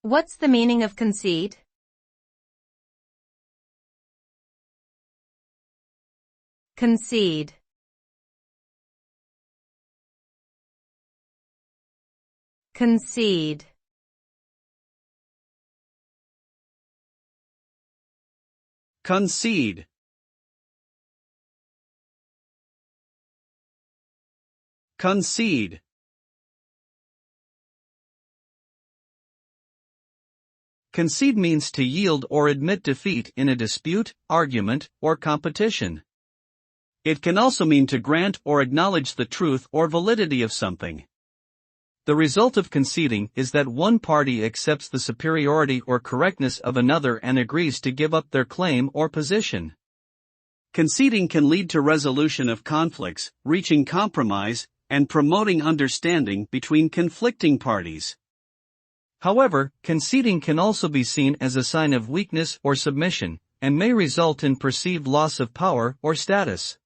What's the meaning of concede? Concede. Concede. Concede. Concede. Concede means to yield or admit defeat in a dispute, argument, or competition. It can also mean to grant or acknowledge the truth or validity of something. The result of conceding is that one party accepts the superiority or correctness of another and agrees to give up their claim or position. Conceding can lead to resolution of conflicts, reaching compromise, and promoting understanding between conflicting parties. However, conceding can also be seen as a sign of weakness or submission, and may result in perceived loss of power or status.